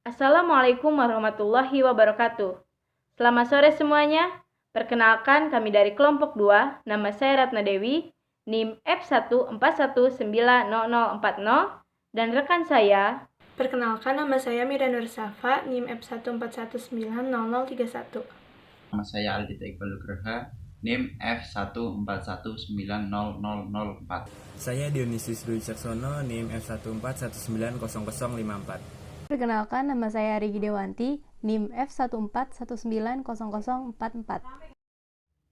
Assalamualaikum warahmatullahi wabarakatuh. Selamat sore semuanya. Perkenalkan kami dari kelompok 2, nama saya Ratna Dewi, NIM F1419040, dan rekan saya. Perkenalkan, nama saya Mira Nur Safa, NIM F1419031. Nama saya Aldita Iqbal Nugraha, NIM F141900004. Saya Dionysius Dwi Caksono, NIM F141900054. Perkenalkan, nama saya Rigi Dewanti, NIM F141900044.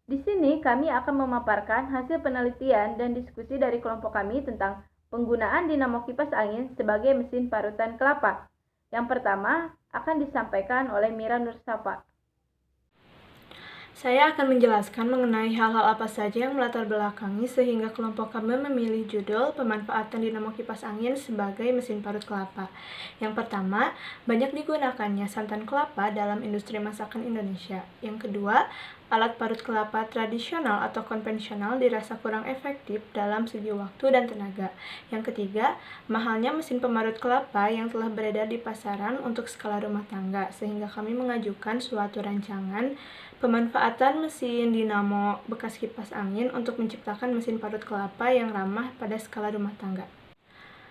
Di sini kami akan memaparkan hasil penelitian dan diskusi dari kelompok kami tentang penggunaan dinamo kipas angin sebagai mesin parutan kelapa. Yang pertama akan disampaikan oleh Mira Nur Safa. Saya akan menjelaskan mengenai hal-hal apa saja yang melatar belakangi sehingga kelompok kami memilih judul pemanfaatan dinamo kipas angin sebagai mesin parut kelapa. Yang pertama, banyak digunakannya santan kelapa dalam industri masakan Indonesia. Yang kedua, alat parut kelapa tradisional atau konvensional dirasa kurang efektif dalam segi waktu dan tenaga. Yang ketiga, mahalnya mesin pemarut kelapa yang telah beredar di pasaran untuk skala rumah tangga, sehingga kami mengajukan suatu rancangan pemanfaatan mesin dinamo bekas kipas angin untuk menciptakan mesin parut kelapa yang ramah pada skala rumah tangga.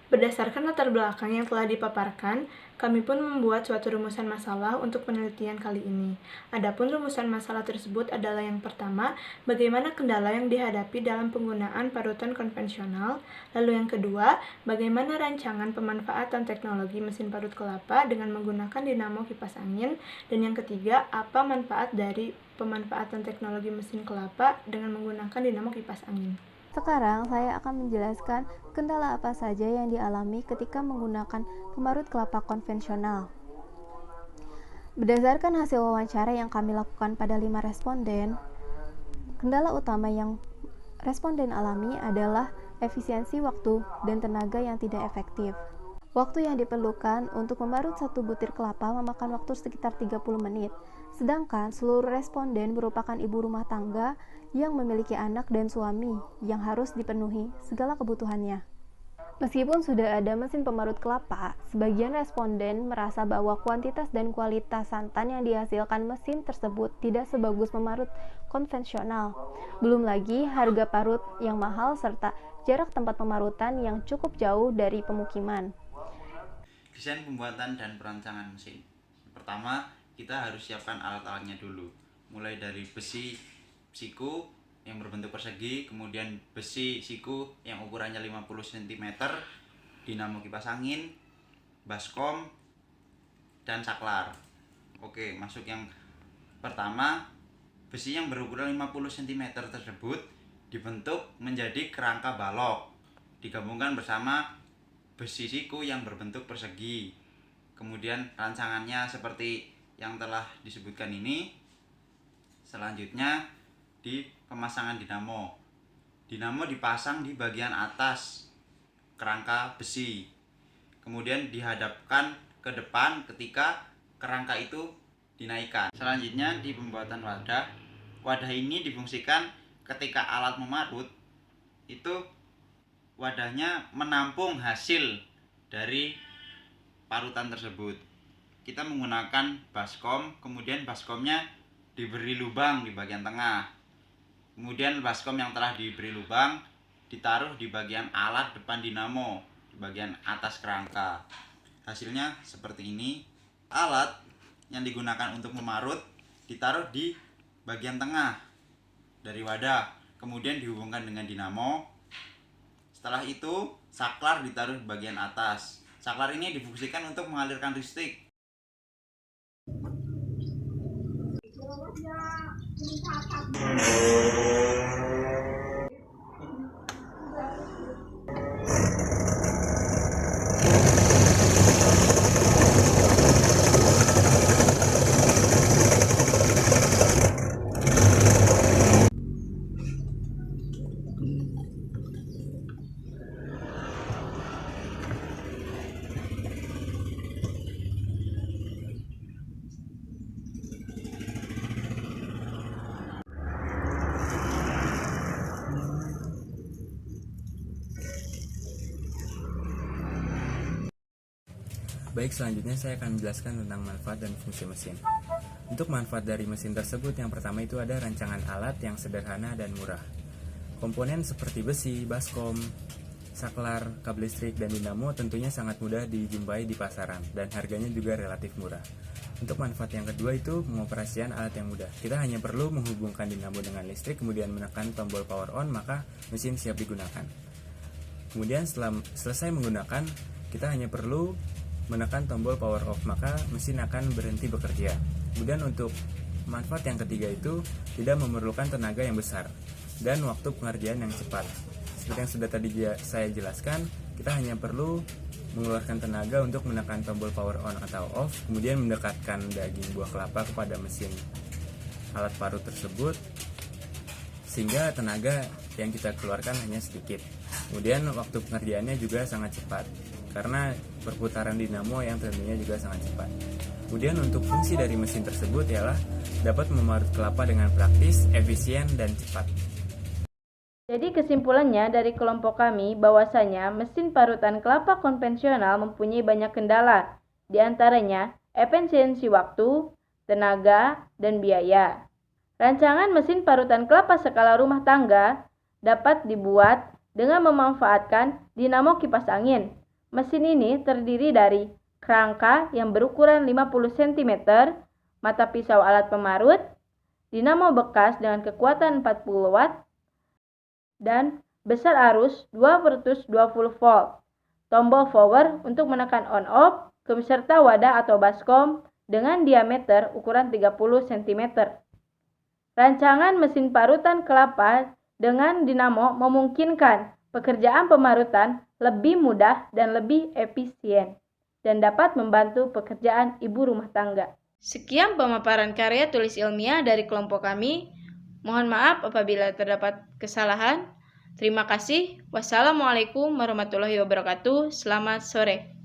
Berdasarkan latar belakang yang telah dipaparkan, kami pun membuat suatu rumusan masalah untuk penelitian kali ini. Adapun rumusan masalah tersebut adalah yang pertama, bagaimana kendala yang dihadapi dalam penggunaan parutan konvensional. Lalu yang kedua, bagaimana rancangan pemanfaatan teknologi mesin parut kelapa dengan menggunakan dinamo kipas angin. Dan yang ketiga, apa manfaat dari pemanfaatan teknologi mesin kelapa dengan menggunakan dinamo kipas angin. Sekarang saya akan menjelaskan kendala apa saja yang dialami ketika menggunakan pemarut kelapa konvensional. Berdasarkan hasil wawancara yang kami lakukan pada 5 responden, kendala utama yang responden alami adalah efisiensi waktu dan tenaga yang tidak efektif. Waktu yang diperlukan untuk memarut satu butir kelapa memakan waktu sekitar 30 menit, sedangkan seluruh responden merupakan ibu rumah tangga yang memiliki anak dan suami yang harus dipenuhi segala kebutuhannya. Meskipun sudah ada mesin pemarut kelapa, sebagian responden merasa bahwa kuantitas dan kualitas santan yang dihasilkan mesin tersebut tidak sebagus pemarut konvensional. Belum lagi harga parut yang mahal serta jarak tempat pemarutan yang cukup jauh dari pemukiman. Desain pembuatan dan perancangan mesin. Pertama, kita harus siapkan alat-alatnya dulu. Mulai dari besi siku yang berbentuk persegi, kemudian besi siku yang ukurannya 50 cm, dinamo kipas angin, baskom, dan saklar. Oke, masuk yang pertama. Besi yang berukuran 50 cm tersebut dibentuk menjadi kerangka balok, digabungkan bersama besi siku yang berbentuk persegi. Kemudian rancangannya seperti yang telah disebutkan ini. Selanjutnya di pemasangan dinamo. Dinamo dipasang di bagian atas kerangka besi. Kemudian dihadapkan ke depan ketika kerangka itu dinaikkan. Selanjutnya di pembuatan wadah. Wadah ini difungsikan ketika alat memarut itu wadahnya menampung hasil dari parutan tersebut. Kita menggunakan baskom, kemudian baskomnya diberi lubang di bagian tengah. Kemudian baskom yang telah diberi lubang ditaruh di bagian alat depan dinamo, di bagian atas kerangka. Hasilnya seperti ini. Alat yang digunakan untuk memarut ditaruh di bagian tengah dari wadah, kemudian dihubungkan dengan dinamo. Setelah itu, saklar ditaruh di bagian atas. Saklar ini difungsikan untuk mengalirkan listrik. Baik, selanjutnya saya akan menjelaskan tentang manfaat dan fungsi mesin. Untuk manfaat dari mesin tersebut, yang pertama itu ada rancangan alat yang sederhana dan murah. Komponen seperti besi, baskom, saklar, kabel listrik, dan dinamo tentunya sangat mudah dijumpai di pasaran dan harganya juga relatif murah. Untuk manfaat yang kedua itu pengoperasian alat yang mudah. Kita hanya perlu menghubungkan dinamo dengan listrik, kemudian menekan tombol power on, maka mesin siap digunakan. Kemudian setelah selesai menggunakan, kita hanya perlu menekan tombol power off, maka mesin akan berhenti bekerja. Kemudian untuk manfaat yang ketiga itu tidak memerlukan tenaga yang besar dan waktu pengerjaan yang cepat. Seperti yang sudah tadi saya jelaskan, kita hanya perlu mengeluarkan tenaga untuk menekan tombol power on atau off, kemudian mendekatkan daging buah kelapa kepada mesin alat parut tersebut, sehingga tenaga yang kita keluarkan hanya sedikit. Kemudian waktu pengerjaannya juga sangat cepat, karena perputaran dinamo yang tentunya juga sangat cepat. Kemudian untuk fungsi dari mesin tersebut ialah dapat memarut kelapa dengan praktis, efisien, dan cepat. Jadi kesimpulannya dari kelompok kami bahwasanya mesin parutan kelapa konvensional mempunyai banyak kendala, di antaranya efisiensi waktu, tenaga, dan biaya. Rancangan mesin parutan kelapa skala rumah tangga dapat dibuat dengan memanfaatkan dinamo kipas angin. Mesin ini terdiri dari kerangka yang berukuran 50 cm, mata pisau alat pemarut, dinamo bekas dengan kekuatan 40 watt, dan besar arus 2/20 volt. Tombol power untuk menekan on-off, beserta wadah atau baskom dengan diameter ukuran 30 cm. Rancangan mesin parutan kelapa dengan dinamo memungkinkan pekerjaan pemarutan lebih mudah dan lebih efisien dan dapat membantu pekerjaan ibu rumah tangga. Sekian pemaparan karya tulis ilmiah dari kelompok kami. Mohon maaf apabila terdapat kesalahan. Terima kasih. Wassalamualaikum warahmatullahi wabarakatuh. Selamat sore.